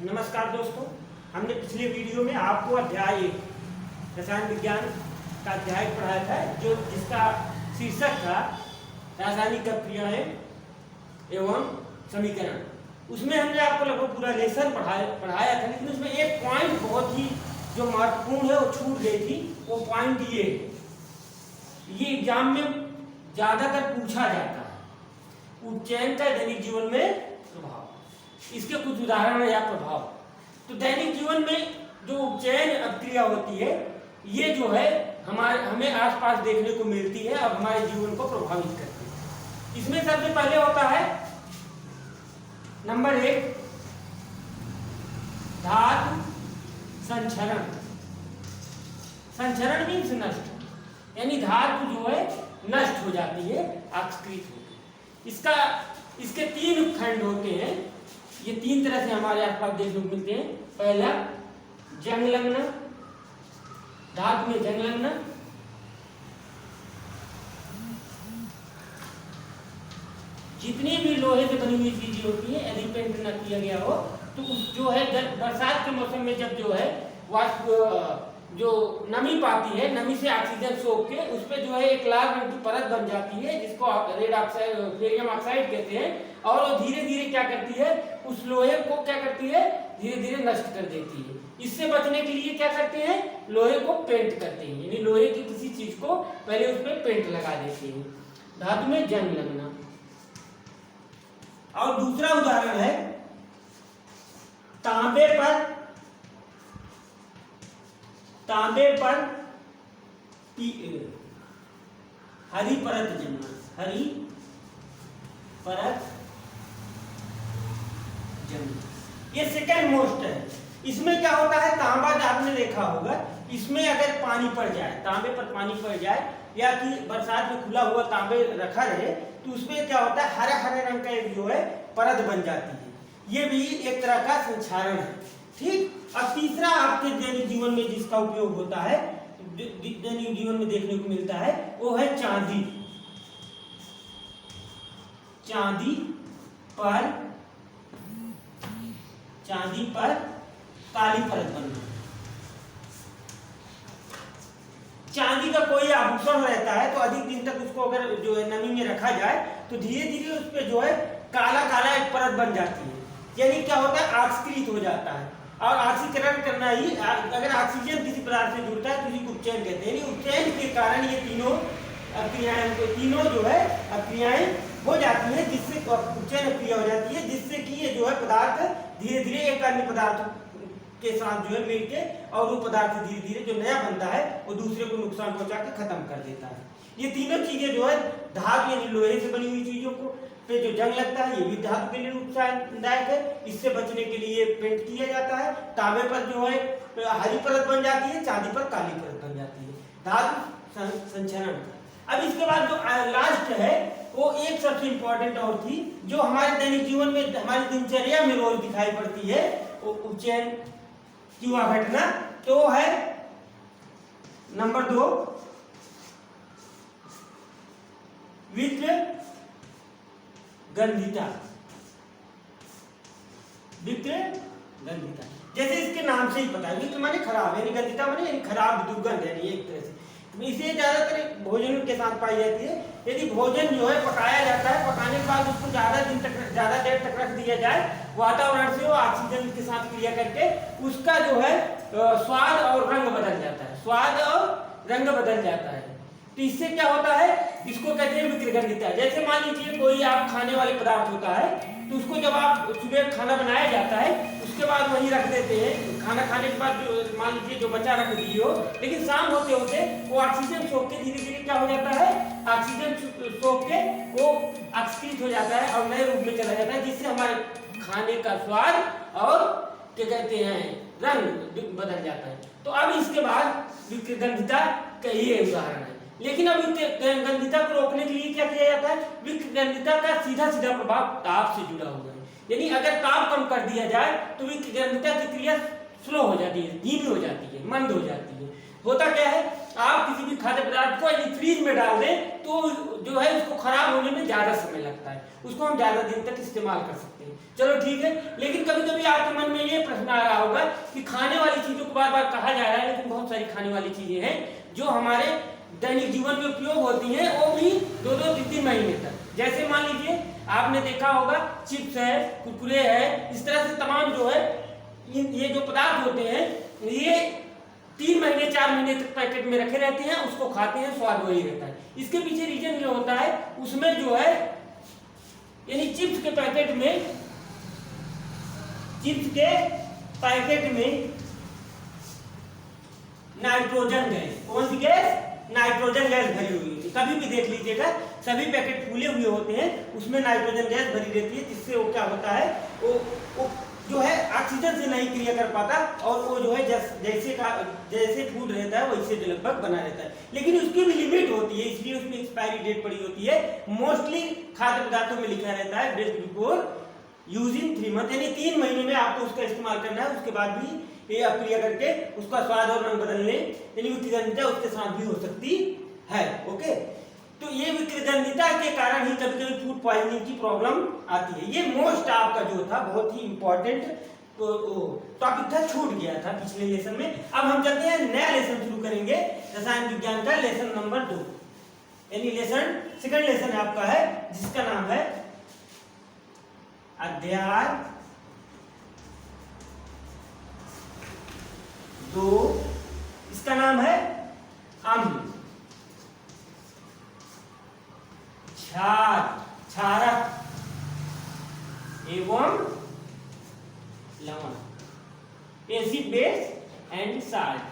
नमस्कार दोस्तों, हमने पिछले वीडियो में आपको अध्याय 1 रसायन विज्ञान का अध्याय पढ़ाया था, जो जिसका शीर्षक था रासायनिक क्रियाएं एवं समीकरण। उसमें हमने आपको लगभग पूरा लेसन पढ़ाया था, लेकिन उसमें एक पॉइंट बहुत ही जो महत्वपूर्ण है वो छूट गई थी। वो पॉइंट ये एग्जाम में ज्यादातर पूछा जाता है, उपचयन का दैनिक जीवन में प्रभाव। इसके कुछ उदाहरण या प्रभाव। तो दैनिक जीवन में जो उपचयन अभिक्रिया होती है, ये जो है हमें आसपास देखने को मिलती है और हमारे जीवन को प्रभावित करती है। इसमें सबसे पहले होता है नंबर 1 धातु संचरण। संचरण मीन्स नष्ट, यानी धातु जो है नष्ट हो जाती है, अपस्कृत होती है। इसके 3 खंड होते हैं। ये 3 तरह से हमारे आसपास देखने को मिलते हैं। पहला जंग लगना, धातु में जंग लगना। जितनी भी लोहे से बनी हुई चीजें होती है, यदि पेंट न किया गया हो तो उस जो है बरसात के मौसम में जब जो है जो नमी पाती है, नमी से ऑक्सीजन सोख के उस पर जो है एक लाल रंग की परत बन जाती है, जिसको रेड ऑक्साइड बेरियम ऑक्साइड कहते हैं। और वो धीरे धीरे क्या करती है, उस लोहे को क्या करती है, धीरे धीरे नष्ट कर देती है। इससे बचने के लिए क्या करते हैं, लोहे को पेंट करते हैं, यानी लोहे की किसी चीज को पहले उस पर पेंट लगा देते हैं। धातु में जंग लगना। और दूसरा उदाहरण है तांबे पर हरी परत जमना। हरी परत जमना, ये सेकंड मोस्ट है। इसमें क्या होता है, तांबा आपने देखा होगा, इसमें अगर पानी पड़ जाए, तांबे पर पानी पड़ जाए या कि बरसात में खुला हुआ तांबे रखा रहे, तो उसमें क्या होता है, हरे हरे रंग का एक जो है परत बन जाती है। ये भी एक तरह का संक्षारण है। ठीक। अब तीसरा आपके दैनिक जीवन में जिसका उपयोग होता है, दैनिक जीवन में देखने को मिलता है, वो है चांदी। चांदी पर काली परत बनना। चांदी का कोई आभूषण रहता है तो अधिक दिन तक उसको अगर जो है नमी में रखा जाए तो धीरे धीरे उस पर जो है काला काला एक परत बन जाती है, यानी क्या होता है, ऑक्सीकृत हो जाता है। और ऑक्सीकरण करना ही, अगर ऑक्सीजन किसी पदार्थ से जुड़ता है तो उसी को उपचयन कहते हैं। यानी उपचयन के कारण ये तीनों जो है अभिक्रियाएं हो जाती है, जिससे उपचयन अभिक्रिया हो जाती है, जिससे कि ये जो है पदार्थ धीरे धीरे एक अन्य पदार्थ के साथ जो है मिलके और वो पदार्थ धीरे धीरे जो नया बनता है वो दूसरे को नुकसान पहुंचा के खत्म कर देता है। ये तीनों चीजें जो है धातु यानी लोहे से बनी हुई चीजों को पे जो जंग लगता है, ये भी धातु के लिए नुकसानदायक है। इससे बचने के लिए पेंट किया जाता है। तांबे पर जो है हरी परत बन जाती है, चांदी पर काली परत बन जाती है। धातु संचरण। अब इसके बाद जो लास्ट है वो एक सबसे इंपॉर्टेंट और थी, जो हमारे दैनिक जीवन में हमारी दिनचर्या में रोज दिखाई पड़ती है, वो उपचयन की हुआ घटना। तो है नंबर 2 विक्रगंधिता। विक्रगंधिता जैसे इसके नाम से ही पता है, विक्र माने खराब, यानी गंधिता माने खराब, दुर्गंध, यानी एक तरह से। इसे ज्यादातर भोजन के साथ पाई जाती है। यदि भोजन जो है पकाया जाता है, पकाने के बाद उसको ज्यादा देर तक रख दिया जाए, वातावरण से वो ऑक्सीजन के साथ क्रिया करके उसका जो है स्वाद और रंग बदल जाता है। स्वाद और रंग बदल जाता है। तो इससे क्या होता है, इसको कहते हैं विक्रगंधिता। जैसे मान लीजिए कोई आप खाने वाले पदार्थ होता है, तो उसको जब आप सुबह खाना बनाया जाता है, उसके बाद वहीं रख देते हैं। खाना खाने के बाद जो मान लीजिए जो बचा रख दिए हो, लेकिन शाम होते होते वो ऑक्सीजन सोख के धीरे धीरे क्या हो जाता है, ऑक्सीजन सोख के वो ऑक्सीकृत हो जाता है और नए रूप में चला जाता है, जिससे हमारे खाने का स्वाद और क्या कहते हैं रंग बदल जाता है। तो अब इसके बाद विक्रगंधिता का ये उदाहरण है। लेकिन अब विक्रगंधिता को रोकने के लिए क्या किया जाता है, विक्रगंधिता का सीधा सीधा प्रभाव ताप से जुड़ा हुआ है। यानी अगर ताप कम कर दिया जाए तो विक्रगंधिता की क्रिया स्लो हो जाती है, धीमी हो जाती है, मंद हो जाती है। होता क्या है, आप किसी भी खाद्य पदार्थ को यदि फ्रीज में डाल दें तो जो है उसको खराब होने में ज्यादा समय लगता है, उसको हम ज्यादा दिन तक इस्तेमाल कर सकते हैं। चलो ठीक है, लेकिन कभी कभी आपके मन में ये प्रश्न में आ रहा होगा कि खाने वाली चीजों को बार बार कहा जा रहा है, लेकिन बहुत सारी खाने वाली चीजें हैं जो हमारे दैनिक जीवन में उपयोग होती हैं, वो भी 2-2, 3-3 महीने तक। जैसे मान लीजिए आपने देखा होगा चिप्स है, कुरकुरे है, इस तरह से तमाम जो है ये जो पदार्थ होते हैं ये 3 महीने 4 महीने तक पैकेट में रखे रहते हैं, उसको खाते हैं, स्वाद वही रहता है। इसके पीछे रीजन जो होता है उसमें जो है यानी चिप्स के पैकेट में नाइट्रोजन गैस, कौन सी गैस? नाइट्रोजन गैस भरी हुई होती है। कभी भी देख लीजिएगा सभी पैकेट फूले हुए होते हैं, उसमें नाइट्रोजन गैस भरी रहती है, जिससे वो क्या होता है वो जो है ऑक्सीजन से नहीं क्रिया कर पाता और वो जो है जैसे फूड रहता है वैसे लगभग बना रहता है। लेकिन उसकी भी लिमिट होती है, इसलिए उसमें एक्सपायरी डेट पड़ी होती है। मोस्टली खाद्य पदार्थों में लिखा रहता है बेस्ट बिफोर यूजिंग 3 मंथ, यानी 3 महीने में आपको उसका इस्तेमाल करना है। उसके बाद भी ये अक्रिया करके उसका स्वाद और रंग बदलने यानी विकृतता उसके साथ भी हो सकती है। ओके, तो ये विकृतता के कारण ही कभी कभी फूड पॉइजनिंग की प्रॉब्लम आती है। ये मोस्ट आपका जो था बहुत ही इंपॉर्टेंट टॉपिक था, छूट गया था पिछले लेसन में। अब हम चलते हैं नया लेसन शुरू करेंगे रसायन विज्ञान का, लेसन नंबर 2, यानी सेकंड लेसन आपका है जिसका नाम है अध्याय 2, इसका नाम है अम्ल, क्षारक एवं लवण, एसिड बेस एंड साल्ट,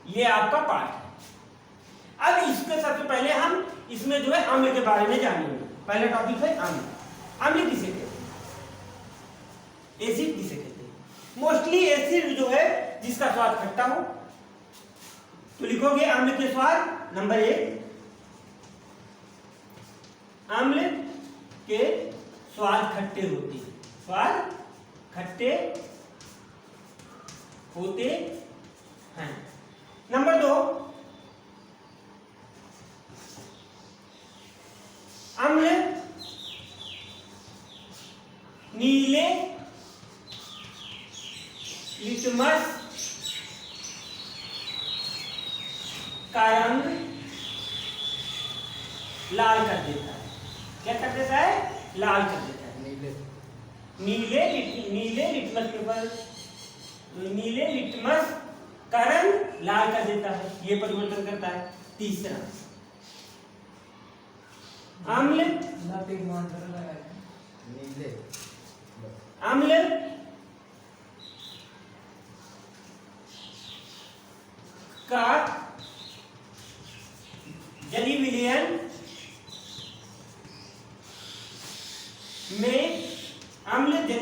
ये आपका पार्ट है। अब इसके सबसे पहले हम इसमें जो है अम्ल के बारे में जानेंगे। पहला टॉपिक है अम्ल। अम्ल किसे कहते हैं? एसिड किसे कहते हैं? मोस्टली एसिड जो है जिसका स्वाद खट्टा हो, तो लिखोगे अम्ल के स्वाद नंबर 1, अम्ल के स्वाद खट्टे होते हैं, स्वाद खट्टे होते हैं। नंबर 2, अम्ल नीले लिटमस का रंग लाल कर देता है। क्या कर देता है? लाल कर देता है। नीले लिटमस का रंग लाल कर देता है, ये परिवर्तन करता है। तीसरा, अम्ल का जली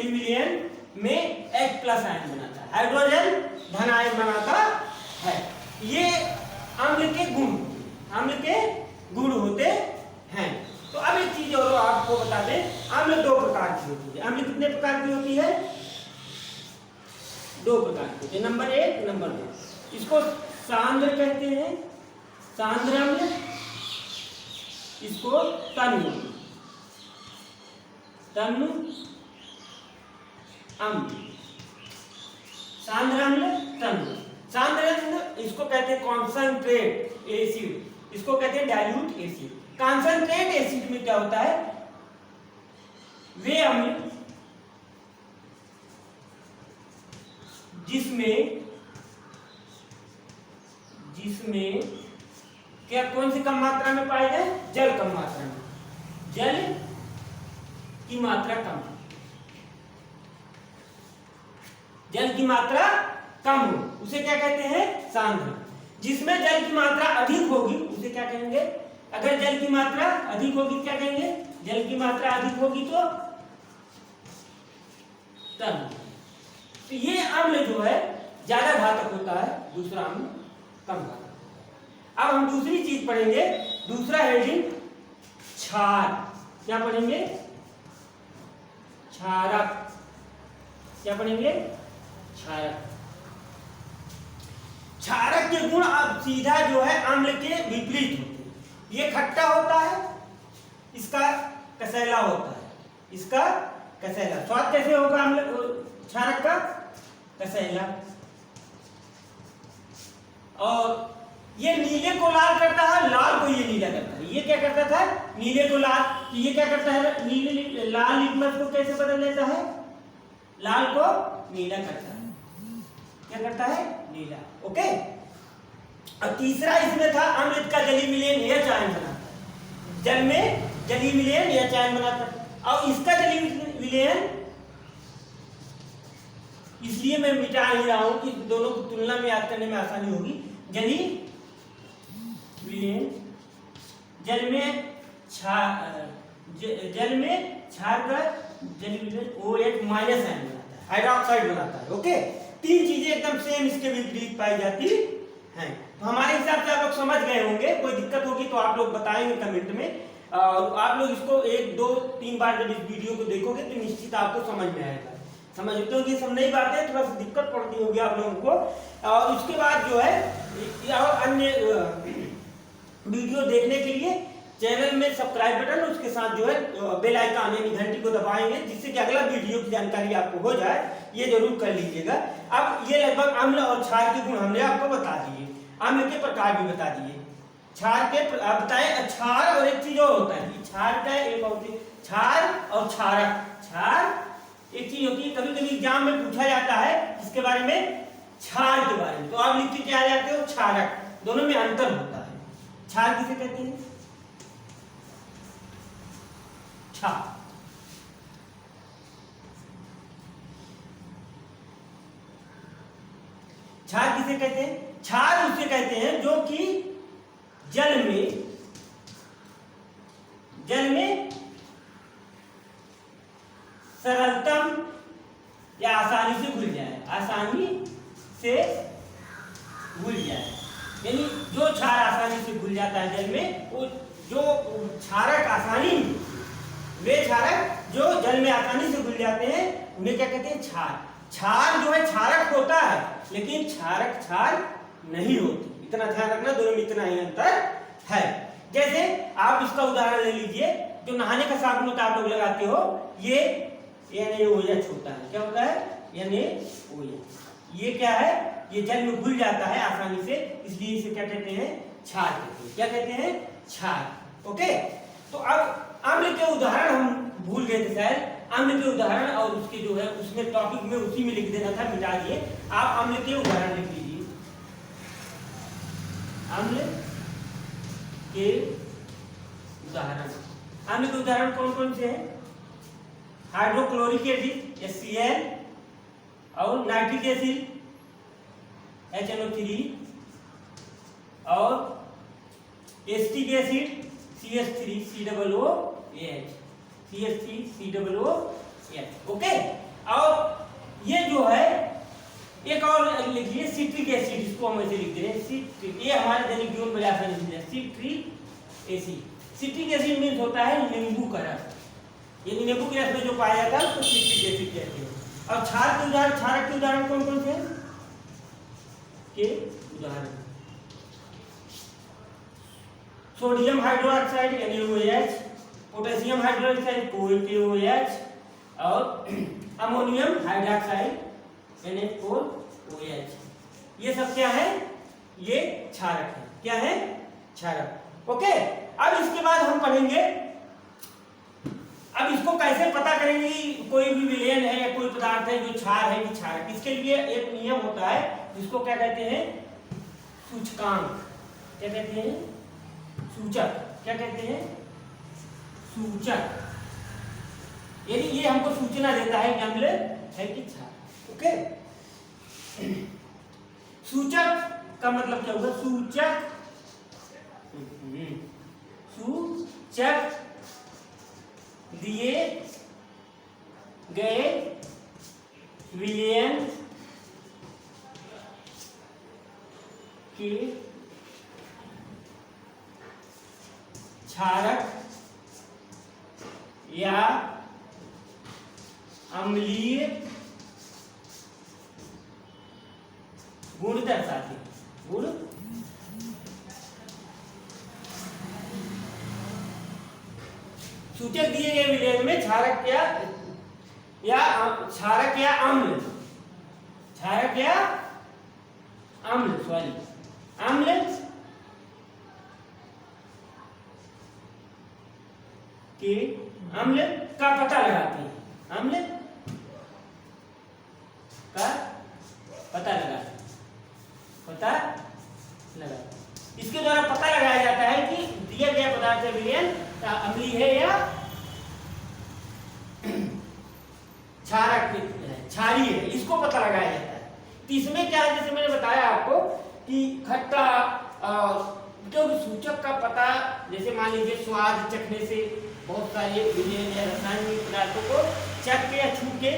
विलयन में H+ आयन बनाता है, हाइड्रोजन धन आयन बनाता है। ये अम्ल के गुण होते हैं। तो अब एक चीज और आपको बता दें, अम्ल 2 प्रकार की होती है। अम्ल कितने प्रकार की होती है? 2 प्रकार की होती है, नंबर 1, नंबर 2। इसको सांद्र कहते हैं, सांद्र अम्ल, इसको तन्य अम्ल, सांद्र अम्ल, तन्य। सांद्र अम्ल इसको कहते हैं कॉन्संट्रेट एसिड, इसको कहते हैं डाइल्यूट एसिड। कॉन्संट्रेट एसिड में क्या होता है? वे अम्ल जिसमें क्या कौन सी कम मात्रा में पाए जाए? जल कम मात्रा में, जल की मात्रा कम, जल की मात्रा कम हो उसे क्या कहते हैं? सांद्र। जिसमें जल की मात्रा अधिक होगी उसे क्या कहेंगे? अगर जल की मात्रा अधिक होगी क्या कहेंगे? जल की मात्रा अधिक होगी तो तन्य। तो ये अम्ल जो है ज्यादा घातक होता है, दूसरा अम्ल कम घातक। अब हम दूसरी चीज पढ़ेंगे, दूसरा हेडिंग क्षार। क्या पढ़ेंगे? क्षारक। क्या पढ़ेंगे? क्षारक। क्षारक के गुण अब सीधा जो है अम्ल के विपरीत होते हैं। ये खट्टा होता है, इसका कसैला होता है, इसका कसैला। स्वाद कैसे होगा अम्ल क्षारक का? कसैला। और ये नीले को लाल करता है, लाल को ये नीला करता है। ये क्या करता था? नीले को लाल। तो ये क्या करता है? नीले लाल लिटमस को कैसे बदल देता है? लाल को नीला करता है। क्या करता है? नीला। ओके। और तीसरा इसमें था अमृत का जली मिलेन एच आयन बनाता है। जल में जली मिलेन एच आयन बनाता है। और इसका जली विलयन इसलिए मैं मिटा ही रहा हूं कि दोनों को तुलना में याद करने में आसानी होगी। जली विलयन जल में जल में क्षार का जली विलयन OH माइनस आयन बनाता है, हाइड्रोक्साइड बनाता है। ओके। तीन चीजें एकदम सेम इसके विपरीत पाई जाती हैं। तो हमारे हिसाब से आप लोग समझ गए होंगे। कोई दिक्कत होगी तो आप लोग बताएंगे कमेंट में। आप लोग इसको 1, 2, 3 बार जब इस वीडियो को देखोगे तो निश्चित आपको समझ में आएगा। समझ क्योंकि सब नई बातें थोड़ा सा दिक्कत पड़ती होगी आप लोगों को। और उसके बाद जो है और अन्य वीडियो देखने के लिए चैनल में सब्सक्राइब बटन, उसके साथ जो है बेल आइकन यानी घंटी को दबाएंगे, जिससे कि अगला वीडियो की जानकारी आपको हो जाए। ये जरूर कर लीजिएगा। अब ये लगभग अम्ल और क्षार के गुण हमने आपको बता दिए, अम्ल के प्रकार भी बता दिए, क्षार के बताए। क्षार और एक चीज और होता है, क्षार का एक होती है क्षार और क्षारक। क्षार एक चीज होती है, कभी कभी एग्जाम में पूछा जाता है इसके बारे में, क्षार के बारे में, तो आप लिख के क्या जाते हो? क्षारक। दोनों में अंतर होता है। क्षार किसे कहते हैं? क्षार क्षार किसे कहते हैं? क्षार उसे कहते हैं जो कि जल में सरलतम या आसानी से घुल जाए, आसानी से घुल जाए। यानी जो क्षार आसानी से घुल जाता है जल में, वो जो क्षारक आसानी, वे क्षारक जो जल में आसानी से घुल जाते हैं उन्हें क्या कहते हैं? क्षार। क्षार जो है क्षारक होता है, लेकिन क्षारक क्षार नहीं होती। इतना ध्यान रखना, दोनों में इतना ही अंतर है। जैसे आप इसका उदाहरण ले लीजिए, जो नहाने का साबुन होता है आप लोग लगाते हो, ये NaOH होता है। क्या होता है? NaOH। ये क्या है? ये जल में घुल जाता है आसानी से, इसलिए इसे क्या कहते हैं? क्षार कहते हैं। क्या कहते हैं? क्षार। ओके। तो अब अम्ल के उदाहरण हम भूल गए थे शायद। अम्ल के उदाहरण और उसके जो है उसमें टॉपिक में उसी में लिख देना था, मिटा दिए। आप अम्ल के उदाहरण लिख लीजिए। अम्ल के उदाहरण, अम्ल के उदाहरण कौन कौन से हैं? हाइड्रोक्लोरिक एसिड HCl और नाइट्रिक एसिड HNO3 और acetic acid CH3COOH, CH3COOH। Okay. और ये जो है एक और लिखिए सिट्रिक एसिड, इसको हम ऐसे लिख दे रहे हैं सिट्रिक। ये हमारे दैनिक जीवन में आसानी से लिखते हैं citric acid. Citric acid means होता है नींबू का रस। यानी नींबू के रस में जो पाया जाता है उसको सिट्रिक एसिड कहते हैं। और क्षार के उदाहरण, क्षारक के उदाहरण कौन कौन से हैं? के उदाहरण sodium hydroxide NaOH, potassium hydroxide KOH और अमोनियम हाइड्रोक्साइड NH4OH। ये सब क्या है? ये क्षारक है। क्या है? क्षारक। ओके। अब इसके बाद हम पढ़ेंगे, अब इसको कैसे पता करेंगे कोई भी विलयन है या कोई पदार्थ है जो क्षार है कि क्षारक। इसके लिए एक नियम होता है जिसको क्या कहते हैं? सूचकांक। क्या कहते हैं? सूचक। क्या कहते हैं? सूचक। यानी ये हमको सूचना देता है कि अम्ल है कि क्षार। ओके। सूचक का मतलब क्या होगा? सूचक सूचक दिए गए विलयन के क्षारक या अम्लीय गुण दर्शाते हैं। गुण सूचक दिए गए विलयन में क्षारक या अम्ल, क्षारक क्या, अम्ल, सॉरी, अम्ल के, अम्ल का पता लगाते हैं, अम्ल का पता लगा, इसके द्वारा पता लगाया जाता है कि दिया गया पदार्थ है विलयन अम्लीय है या क्षारक क्षारीय है, इसको पता लगाया जाता है। तो इसमें क्या है, जैसे मैंने बताया आपको कि खट्टा, क्योंकि सूचक का पता, जैसे मान लीजिए स्वाद चखने से बहुत सारे विलयन या रासायनिक पदार्थों को चख के या छू के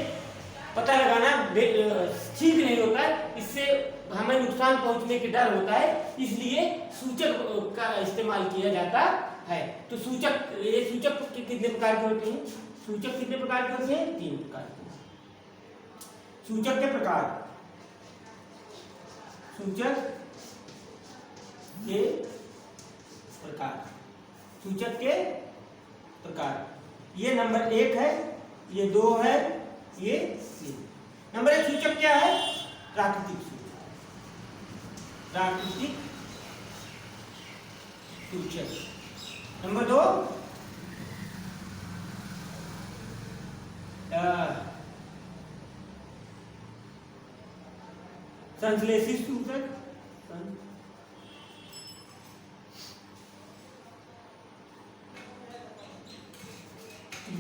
पता लगाना ठीक नहीं होता है, इससे हमें नुकसान पहुंचने के डर होता है, इसलिए सूचक का इस्तेमाल किया जाता है। तो सूचक, ये सूचक कितने प्रकार के होते हैं, सूचक कितने प्रकार के होते हैं, 3 प्रकार के। सूचक के प्रकार, सूचक के प्रकार, सूचक के प्रकार, ये नंबर 1 है, ये 2 है, ये 3। नंबर 1 सूचक क्या है, प्राकृतिक सूचक, प्राकृतिक सूचक। नंबर 2 संश्लेषित सूचक,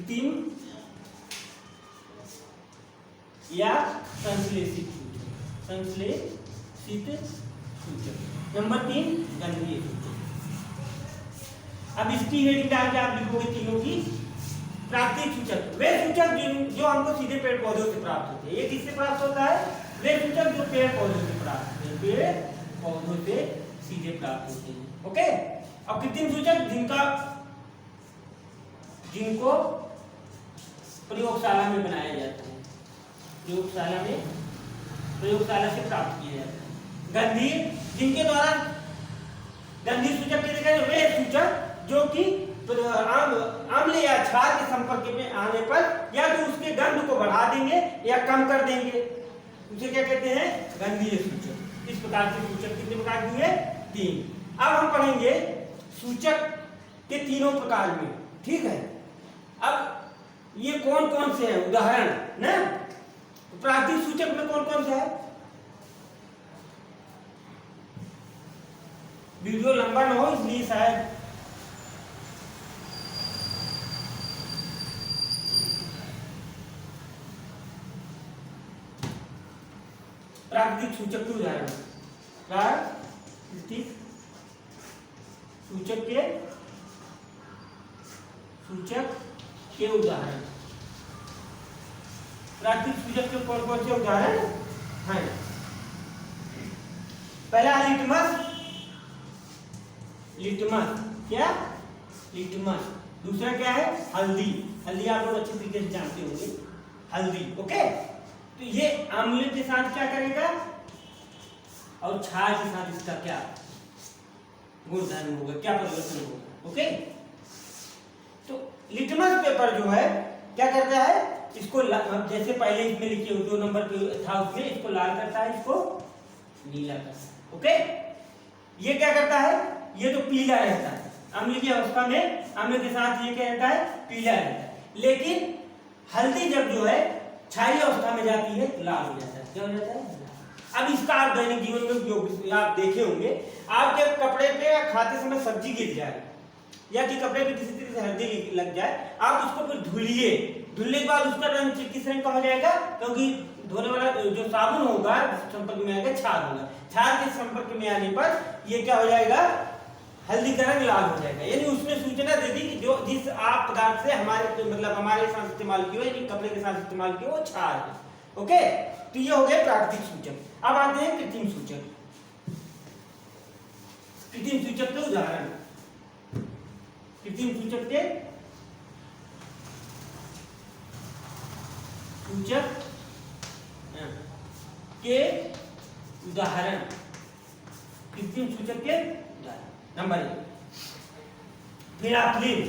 3 या संश्लेषित सूचक, संश्लेषित सूचक। नंबर 3 गंधीय सूचक। अब इसकी हेडिंग डाल के आप लिखोगे तीनों की। प्राकृतिक सूचक वे सूचक जो हमको सीधे पेड़ पौधों से प्राप्त होते हैं। ये किससे प्राप्त होता है, वे सूचक जो पेड़ पौधों से प्राप्त होते हैं, पेड़ पौधों से सीधे प्राप्त होते हैं। ओके। अब कृत्रिम सूचक जिनको प्रयोगशाला में बनाया जाता है, प्रयोगशाला से प्राप्त किया जाता है। गंधीय, जिनके द्वारा गंधीय सूचक के जगह वे सूचक जो कि अम्ल या क्षार के संपर्क में आने पर या तो उसके गंध को बढ़ा देंगे या कम कर देंगे, उसे क्या कहते हैं, गंधीय सूचक। इस प्रकार के सूचक कितने प्रकार के हुए, 3। अब हम पढ़ेंगे सूचक के तीनों प्रकार में, ठीक है। अब ये कौन कौन से हैं, उदाहरण ना। प्राकृतिक सूचक में कौन कौन से है, वीडियो लंबा ना हो इसलिए शायद प्राकृतिक सूचक के उदाहरण, प्राकृतिक सूचक के उदाहरण, प्राकृतिक सूचक के कौन कौन से उदाहरण हैं। पहला लिटमस, क्या, लिटमस। दूसरा क्या है, हल्दी, हल्दी आप लोग अच्छे तरीके से जानते होंगे, हल्दी। ओके। तो ये अम्ल के साथ क्या करेगा और क्षार के साथ इसका क्या गुणधर्म होगा, क्या परिवर्तन होगा। ओके। तो लिटमस पेपर जो है क्या करता है, इसको जैसे पहले इसमें लिखे 2 नंबर पे था उसमें, इसको लाल करता है, इसको नीला करता है। ओके। ये क्या करता है, ये तो पीला रहता है, अम्ल की अवस्था में अम्ल के साथ ये क्या रहता है, पीला रहता है। लेकिन हल्दी जब जो है क्षारीय अवस्था में जाती है तो लाल हो जाता है, क्या हो जाता है। अब इसका आप दैनिक जीवन में उपयोग आप देखे होंगे, आपके कपड़े पे या खाते समय सब्जी गिर जाए या कि कपड़े पे किसी तरह से हल्दी लग जाए, आप उसको फिर धुलिए, धुलने के बाद उसका रंग किस रंग का हो जाएगा, क्योंकि धोने वाला जो साबुन होगा संपर्क में आएगा, क्षार होगा, क्षार के संपर्क में आने पर ये क्या हो जाएगा, हल्दी का रंग लाल हो जाएगा। यानी उसने सूचना दे दी कि जो जिस आप पदार्थ से हमारे साथ इस्तेमाल किए, यानी कपड़े के साथ इस्तेमाल किए, वो क्षार है। ओके। तो ये हो गए प्राकृतिक सूचक। अब आते हैं कृत्रिम सूचक। कृत्रिम सूचक के उदाहरण, कृत्रिम सूचक के उदाहरण, कृत्रिम सूचक के उदाहरण। Number 1 फिनाइलिन,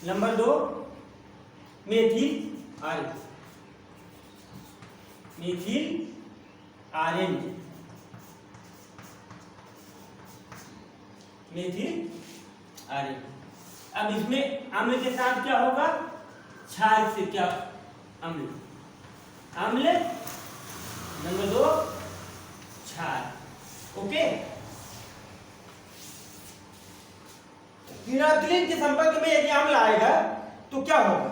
number 2 methyl orange, methyl orange, methyl orange. अब इसमें अम्ल के साथ क्या होगा, क्षार से क्या, अम्ल, अम्ल नंबर 2 क्षार। ओके, फिनाइलिन के संपर्क में यदि अम्ल आएगा तो क्या होगा,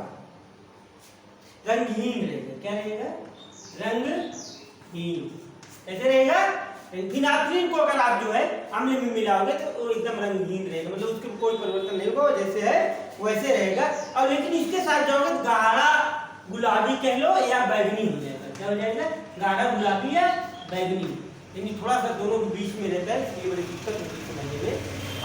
रंगहीन रहेगा। क्या रहेगा, रंगहीन, ऐसे रहेगा। फिनाइलिन को अगर आप जो है अम्ल में मिलाओगे तो वो एकदम रंगहीन रहेगा, मतलब उसके कोई परिवर्तन नहीं होगा, जैसे है वैसे रहेगा। और लेकिन इसके साथ जाओगे तो गाढ़ा गुलाबी कह लो या बैगनी हो जाएगा। क्या हो जाएगा, गाढ़ा गुलाबी या बैगनी, यानी थोड़ा सा दोनों के बीच में रहता है, इसलिए बड़ी दिक्कत होती है समझने में।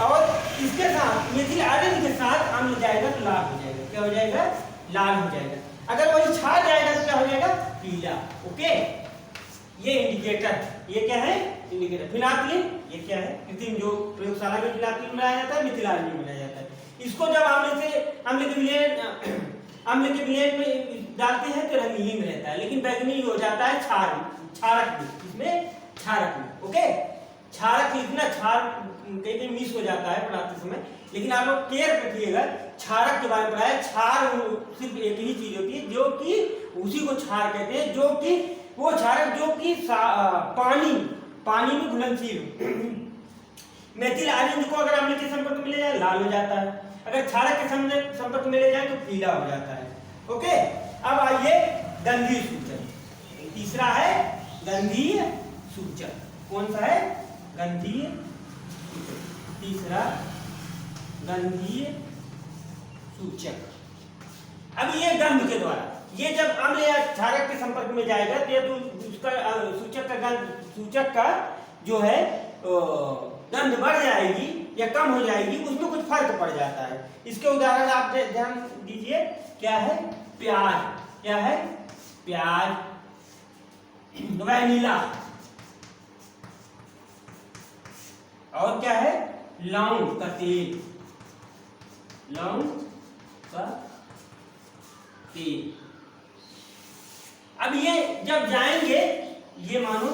और इसके साथ मेथिल ऑरेंज के साथ अम्ल जाएगा तो लाल हो जाएगा। क्या हो जाएगा, लाल हो जाएगा। अगर वही क्षार जाएगा तो क्या हो जाएगा, पीला। ओके, ये इंडिकेटर, ये क्या है, इंडिकेटर। फिनाइलिन ये क्या है, कृत्रिम जो प्रयोगशाला में फिनाइलिन बनाया जाता है, मेथिल ऑरेंज बनाया जाता है। इसको जब अम्ल के विलयन में डालते हैं तो रंगहीन रहता है, लेकिन बैगनी हो जाता है क्षारक में, इसमें क्षारक में। ओके, क्षारक लिखना, क्षार कहीं कहीं मिस हो जाता है पढ़ाते समय, लेकिन आप लोग केयर रखिएगा। क्षारक के बारे में पढ़ाया, क्षार सिर्फ एक ही चीज होती है जो कि उसी को क्षार कहते हैं, जो कि वो क्षारक जो कि पानी में घुलनशील हो। मेथिल ऑरेंज को अगर अम्ल के संपर्क में ले जाए लाल हो जाता है, अगर क्षारक के संपर्क में ले जाए तो पीला हो जाता है। ओके, अब आइए गंधीय सूचक। तीसरा है गंधीय सूचक। कौन सा है, गंधीय सूचक। तीसरा गंधीय सूचक। अब ये गंध के द्वारा, ये जब अम्ल या क्षारक के संपर्क में जाएगा तो उसका सूचक का जो है गंध बढ़ जाएगी या कम हो जाएगी, उसमें कुछ फर्क पड़ जाता है। इसके उदाहरण आप ध्यान दीजिए, क्या है, प्याज, क्या है, प्याज, वैनिला, और क्या है, लौंग का तेल, लौंग का तेल। अब ये जब जाएंगे, ये मानो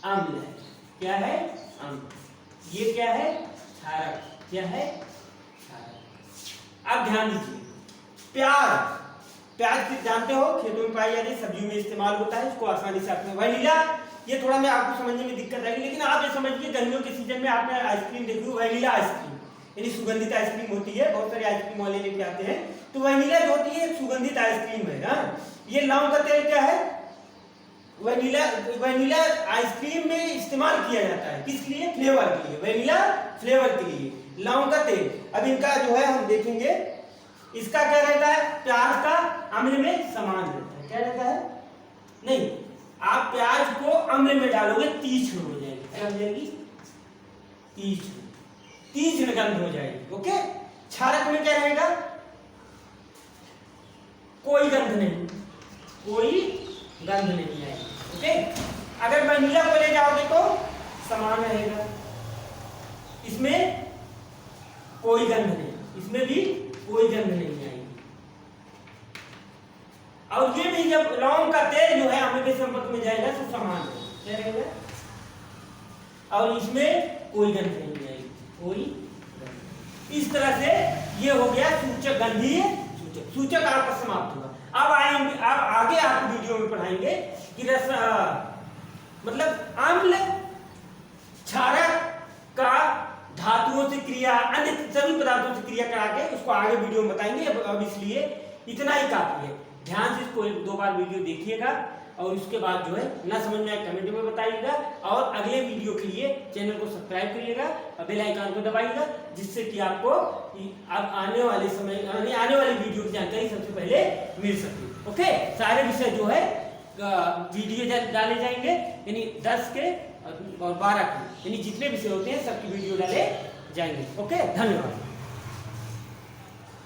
अम्ल है, क्या है, अम्ल। ये क्या है, क्षारक, क्या है, क्षारक। अब ध्यान दीजिए, प्याज जानते हो खेतों में पाई जाती है, सब्जियों में इस्तेमाल होता है, इसको आसानी से आपने। वैनिला, ये थोड़ा मैं आपको समझने में दिक्कत आएगी, लेकिन आप ये समझिए गर्मियों के सीजन में आपने आइसक्रीम देखी हो, वैनिला आइसक्रीम, यानी सुगंधित आइसक्रीम होती है, बहुत सारे आइसक्रीम वाले लेके आते हैं, तो वैनिला जो होती है एक सुगंधित आइसक्रीम है ना। ये लौंग का तेल क्या है, वैनिला आइसक्रीम में इस्तेमाल किया जाता है, किसके लिए, फ्लेवर के लिए, वैनिला फ्लेवर के लिए लौंग का तेल। अब इनका जो है हम देखेंगे, इसका क्या रहता है, प्याज का अम्ल में समान रहता है। क्या रहता है, नहीं, आप प्याज को अम्ल में डालोगे तीक्ष्ण हो जाएगी। क्या हो जाएगी, तीक्ष्ण गंध हो जाएगी। ओके, क्षारक में क्या रहेगा, कोई गंध नहीं, कोई गंध नहीं आएगी। ओके, अगर वैनिला को ले जाओगे तो समान रहेगा, इसमें कोई गंध नहीं, इसमें भी कोई गंध नहीं आएगी। और ये भी जब लौंग का तेल जो है अम्ल के संपर्क में जाएगा तो समान क्या रहेगा, और इसमें कोई गंध नहीं आएगी, कोई गंध। इस तरह से ये हो गया सूचक, गंधीय सूचक। सूचक आपका समाप्त हुआ। अब आएंगे, अब आगे आपको वीडियो में पढ़ाएंगे कि मतलब अम्ल, क्षारक का धातुओं से क्रिया, अन्य सभी पदार्थों से क्रिया करा के उसको आगे वीडियो में बताएंगे। अब इसलिए इतना ही काफी है। ध्यान से इसको 2 बार वीडियो देखिएगा और उसके बाद जो है ना समझ में आए कमेंट में बताइएगा, और अगले वीडियो के लिए चैनल को सब्सक्राइब करिएगा और बेल आइकन को दबाइएगा, जिससे कि आपको अब आने वाले समय आने वाली वीडियो की जानकारी सबसे पहले मिल सके। ओके, सारे विषय जो है वीडियो डाले जाएंगे, यानी 10 के और 12 के, यानी जितने विषय होते हैं सबकी वीडियो डाले जाएंगे। ओके, धन्यवाद।